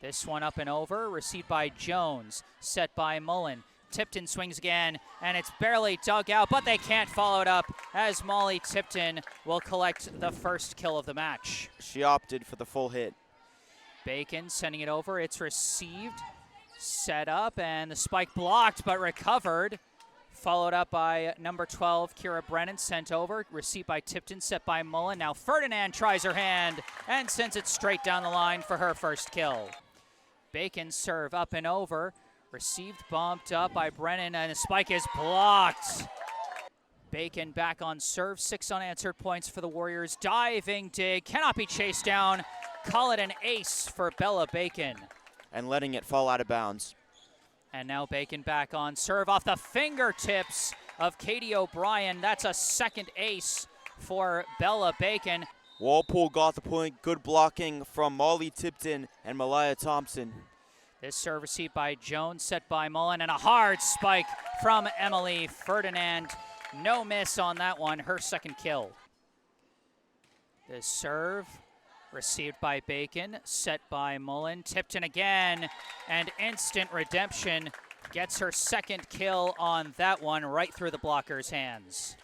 This one up and over, received by Jones, set by Mullen. Tipton swings again, and it's barely dug out, but they can't follow it up as Molly Tipton will collect the first kill of the match. She opted for the full hit. Bacon sending it over, it's received, set up, and the spike blocked but recovered. Followed up by number 12, Kira Brennan, sent over, received by Tipton, set by Mullen. Now Ferdinand tries her hand and sends it straight down the line for her first kill. Bacon serve up and over. Received, bumped up by Brennan, and the spike is blocked. Bacon back on serve, 6 unanswered points for the Warriors. Diving dig, cannot be chased down. Call it an ace for Bella Bacon. And letting it fall out of bounds. And now Bacon back on serve off the fingertips of Katie O'Brien. That's a second ace for Bella Bacon. Walpole got the point, good blocking from Molly Tipton and Maliah Thompson. This serve received by Jones, set by Mullen, and a hard spike from Emilie Ferdinand. No miss on that one, her second kill. This serve received by Bacon, set by Mullen. Tipton again, and instant redemption. Gets her second kill on that one, right through the blocker's hands.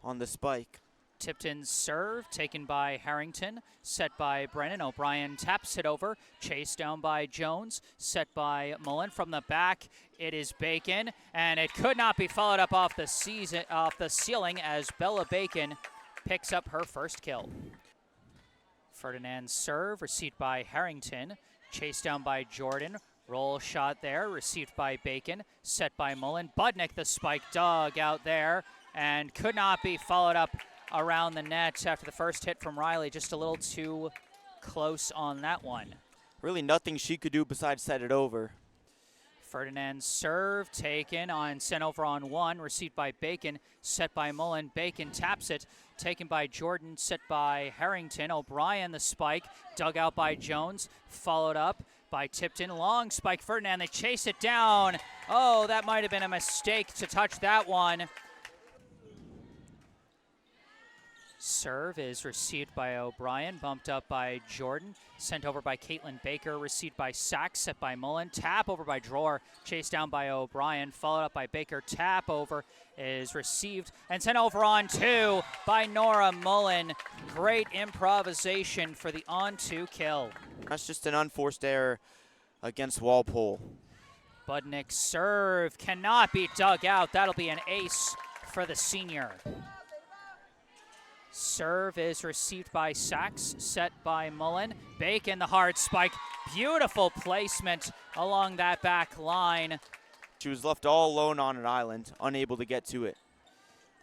On the spike. Tipton's serve taken by Harrington, set by Brennan. O'Brien taps it over, chased down by Jones, set by Mullen. From the back, it is Bacon, and it could not be followed up off the ceiling as Bella Bacon picks up her first kill. Ferdinand's serve received by Harrington, chased down by Jordan. Roll shot there, received by Bacon, set by Mullen. Budnik, the spike, dug out there, and could not be followed up around the net after the first hit from Riley. Just a little too close on that one. Really nothing she could do besides set it over. Ferdinand's serve taken on, sent over on one, received by Bacon, set by Mullen. Bacon taps it, taken by Jordan, set by Harrington. O'Brien, the spike, dug out by Jones, followed up by Tipton. Long spike, Ferdinand, they chase it down. Oh, that might have been a mistake to touch that one. Serve is received by O'Brien, bumped up by Jordan, sent over by Caitlin Baker, received by Sacks, set by Mullen. Tap over by Dror, chased down by O'Brien, followed up by Baker. Tap over is received and sent over on two by Nora Mullen. Great improvisation for the on-two kill. That's just an unforced error against Walpole. Budnik's serve cannot be dug out. That'll be an ace for the senior. Serve is received by Sacks, set by Mullen. Bacon, the hard spike. Beautiful placement along that back line. She was left all alone on an island, unable to get to it.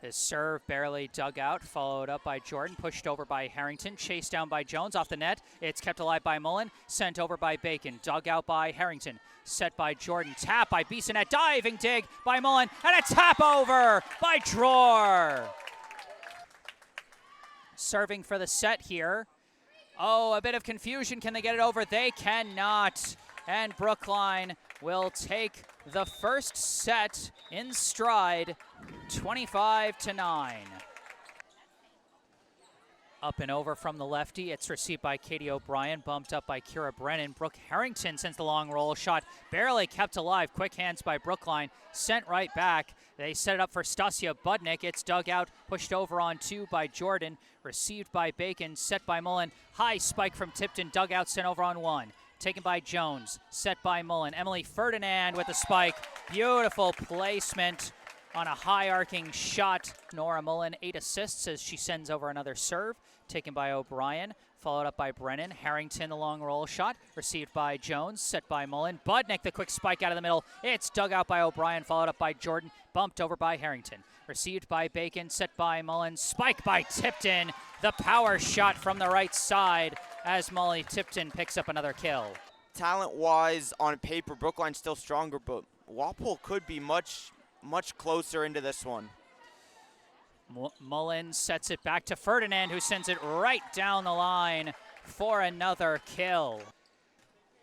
His serve barely dug out, followed up by Jordan, pushed over by Harrington, chased down by Jones off the net. It's kept alive by Mullen, sent over by Bacon, dug out by Harrington, set by Jordan, tap by Bissonette, diving dig by Mullen, and a tap over by Dror. Serving for the set here. Oh, a bit of confusion. Can they get it over? They cannot. And Brookline will take the first set in stride, 25-9. Up and over from the lefty. It's received by Katie O'Brien, bumped up by Kira Brennan. Brooke Harrington sends the long roll shot, barely kept alive. Quick hands by Brookline, sent right back. They set it up for Stasya Budnik. It's dug out, pushed over on two by Jordan, received by Bacon, set by Mullen. High spike from Tipton, dug out, sent over on one. Taken by Jones, set by Mullen. Emilie Ferdinand with the spike. Beautiful placement on a high arcing shot. Nora Mullen, 8 assists as she sends over another serve. Taken by O'Brien, followed up by Brennan. Harrington, the long roll shot, received by Jones, set by Mullen. Budnik, the quick spike out of the middle. It's dug out by O'Brien, followed up by Jordan, bumped over by Harrington. Received by Bacon, set by Mullen. Spike by Tipton. The power shot from the right side as Molly Tipton picks up another kill. Talent-wise, on paper, Brookline's still stronger, but Walpole could be much closer into this one. Mullen sets it back to Ferdinand, who sends it right down the line for another kill.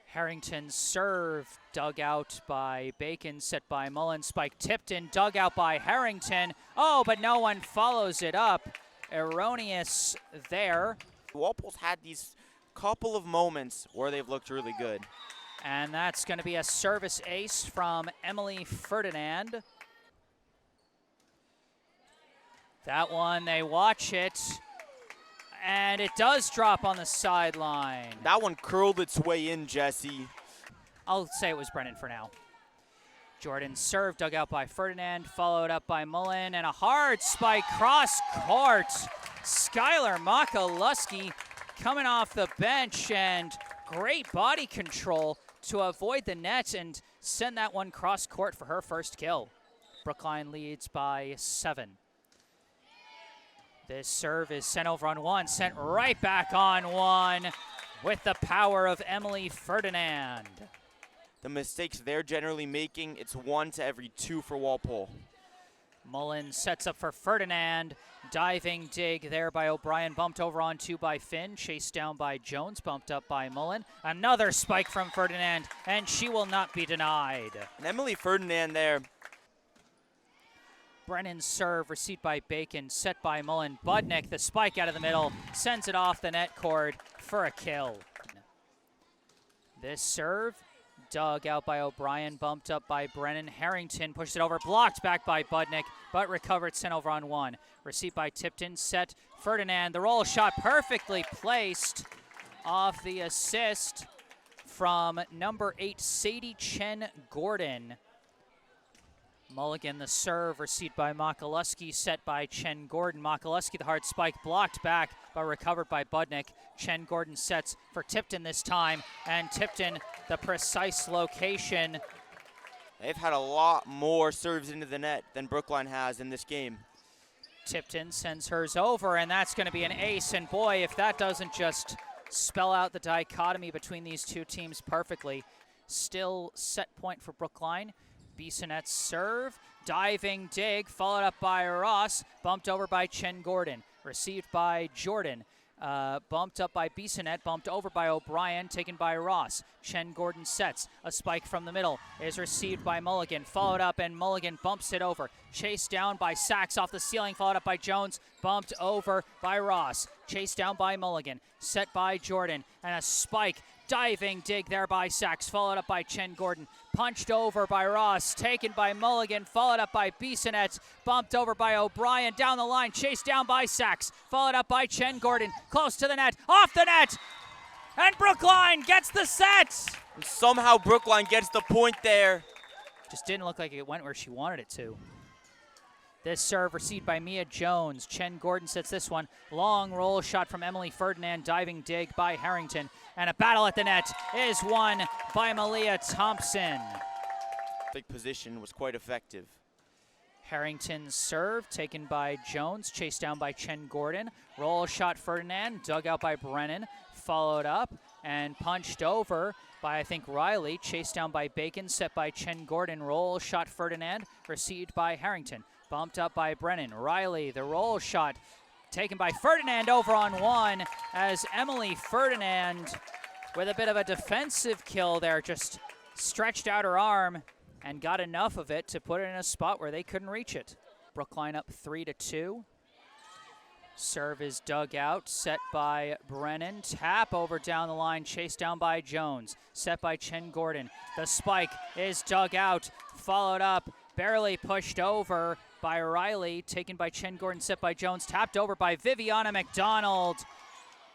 Harrington's serve dug out by Bacon, set by Mullen. Spike Tipton, dug out by Harrington. Oh, but no one follows it up. Erroneous there. Walpole's had these couple of moments where they've looked really good. And that's going to be a service ace from Emilie Ferdinand. That one, they watch it, and it does drop on the sideline. That one curled its way in, Jesse. I'll say it was Brennan for now. Jordan serve, dug out by Ferdinand, followed up by Mullen, and a hard spike cross court. Skylar Makalusky coming off the bench, and great body control to avoid the net and send that one cross court for her first kill. Brookline leads by 7. This serve is sent over on one, sent right back on one with the power of Emilie Ferdinand. The mistakes they're generally making, it's 1 to every 2 for Walpole. Mullen sets up for Ferdinand. Diving dig there by O'Brien, bumped over on 2 by Finn, chased down by Jones, bumped up by Mullen. Another spike from Ferdinand, and she will not be denied. And Emilie Ferdinand there. Brennan's serve, received by Bacon, set by Mullen. Budnik, the spike out of the middle, sends it off the net cord for a kill. This serve, dug out by O'Brien, bumped up by Brennan. Harrington pushed it over, blocked back by Budnik, but recovered, sent over on 1. Received by Tipton, set Ferdinand. The roll shot perfectly placed off the assist from number 8, Sadie Chen-Gordon. Mulligan, the serve, received by Makalusky, set by Chen-Gordon. Makalusky, the hard spike, blocked back, but recovered by Budnik. Chen-Gordon sets for Tipton this time, and Tipton, the precise location. They've had a lot more serves into the net than Brookline has in this game. Tipton sends hers over, and that's going to be an ace. And boy, if that doesn't just spell out the dichotomy between these two teams perfectly. Still set point for Brookline. Bissonnette's serve, diving dig, followed up by Ross, bumped over by Chen-Gordon, received by Jordan, bumped up by Bissonnette, bumped over by O'Brien, taken by Ross. Chen-Gordon sets, a spike from the middle, is received by Mulligan, followed up, and Mulligan bumps it over. Chased down by Sacks off the ceiling, followed up by Jones, bumped over by Ross. Chased down by Mulligan, set by Jordan, and a spike. Diving dig there by Sacks, followed up by Chen-Gordon. Punched over by Ross, taken by Mulligan, followed up by Bissonnette. Bumped over by O'Brien, down the line, chased down by Sacks, followed up by Chen-Gordon. Close to the net, off the net! And Brookline gets the set! And somehow Brookline gets the point there. Just didn't look like it went where she wanted it to. This serve received by Mia Jones. Chen-Gordon sets this one. Long roll shot from Emilie Ferdinand. Diving dig by Harrington. And a battle at the net is won by Maliah Thompson. Big position was quite effective. Harrington's serve taken by Jones. Chased down by Chen-Gordon. Roll shot Ferdinand. Dug out by Brennan. Followed up and punched over by, I think, Riley. Chased down by Bacon. Set by Chen-Gordon. Roll shot Ferdinand. Received by Harrington. Bumped up by Brennan. Riley, the roll shot taken by Ferdinand over on 1 as Emilie Ferdinand with a bit of a defensive kill there, just stretched out her arm and got enough of it to put it in a spot where they couldn't reach it. Brookline up 3-2. Serve is dug out, set by Brennan. Tap over down the line, chased down by Jones. Set by Chen-Gordon. The spike is dug out, followed up, barely pushed over by Riley, taken by Chen-Gordon, set by Jones, tapped over by Viviana McDonald.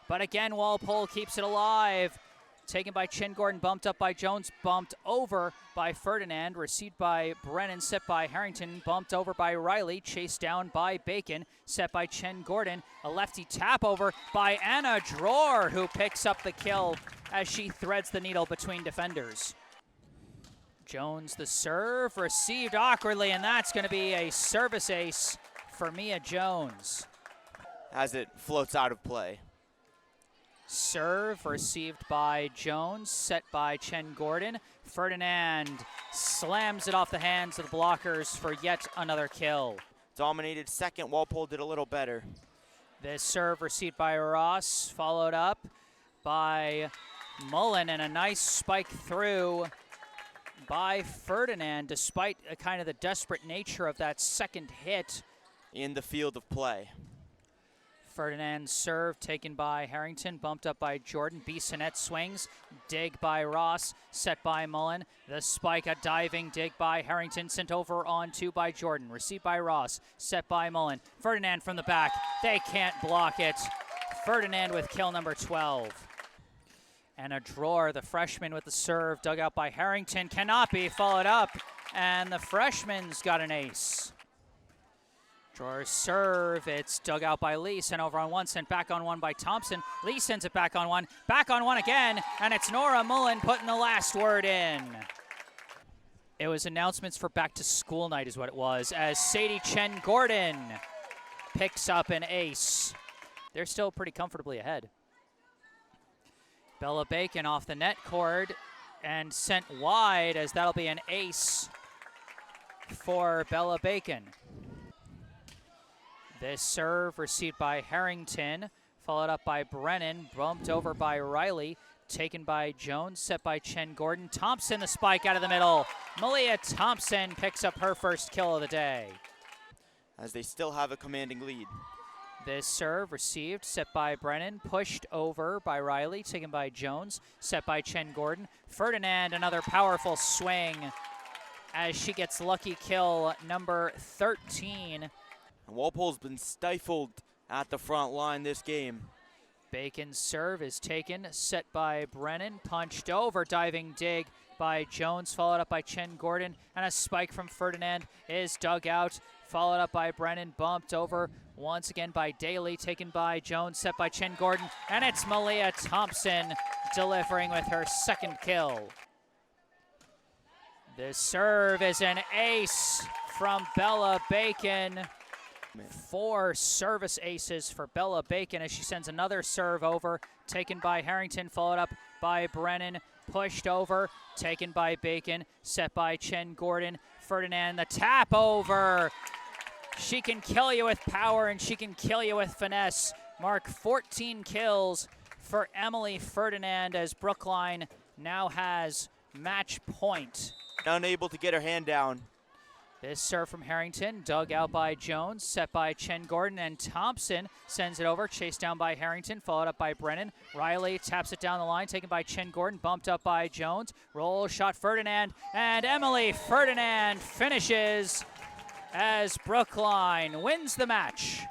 But again, Walpole keeps it alive. Taken by Chen-Gordon, bumped up by Jones, bumped over by Ferdinand, received by Brennan, set by Harrington, bumped over by Riley, chased down by Bacon, set by Chen-Gordon. A lefty tap over by Anna Dror, who picks up the kill as she threads the needle between defenders. Jones, the serve, received awkwardly, and that's going to be a service ace for Mia Jones. As it floats out of play. Serve received by Jones, set by Chen-Gordon. Ferdinand slams it off the hands of the blockers for yet another kill. Dominated second, Walpole did a little better. This serve received by Ross, followed up by Mullen, and a nice spike through by Ferdinand, despite kind of the desperate nature of that second hit. In the field of play. Ferdinand serve taken by Harrington, bumped up by Jordan. Bissonnette swings, dig by Ross, set by Mullen. The spike, a diving dig by Harrington, sent over on two by Jordan. Received by Ross, set by Mullen. Ferdinand from the back, they can't block it. Ferdinand with kill number 12. And a Dror, the freshman with the serve, dug out by Harrington, cannot be followed up. And the freshman's got an ace. Dror's serve, it's dug out by Lee, sent over on one, sent back on one by Thompson. Lee sends it back on one again, and it's Nora Mullen putting the last word in. It was announcements for back to school night is what it was, as Sadie Chen-Gordon picks up an ace. They're still pretty comfortably ahead. Bella Bacon off the net cord and sent wide, as that'll be an ace for Bella Bacon. This serve received by Harrington, followed up by Brennan, bumped over by Riley, taken by Jones, set by Chen-Gordon. Thompson, the spike out of the middle. Maliah Thompson picks up her first kill of the day. As they still have a commanding lead. This serve received, set by Brennan, pushed over by Riley, taken by Jones, set by Chen-Gordon. Ferdinand, another powerful swing as she gets lucky kill number 13. And Walpole's been stifled at the front line this game. Bacon's serve is taken, set by Brennan, punched over, diving dig by Jones, followed up by Chen-Gordon, and a spike from Ferdinand is dug out, followed up by Brennan, bumped over once again by Daly, taken by Jones, set by Chen-Gordon, and it's Maliah Thompson delivering with her second kill. This serve is an ace from Bella Bacon. 4 service aces for Bella Bacon as she sends another serve over, taken by Harrington, followed up by Brennan, pushed over, taken by Bacon, set by Chen-Gordon. Ferdinand, the tap over. She can kill you with power and she can kill you with finesse. Mark 14 kills for Emilie Ferdinand as Brookline now has match point. Unable to get her hand down. This serve from Harrington, dug out by Jones, set by Chen-Gordon, and Thompson sends it over, chased down by Harrington, followed up by Brennan. Riley taps it down the line, taken by Chen-Gordon, bumped up by Jones. Roll shot Ferdinand, and Emilie Ferdinand finishes as Brookline wins the match.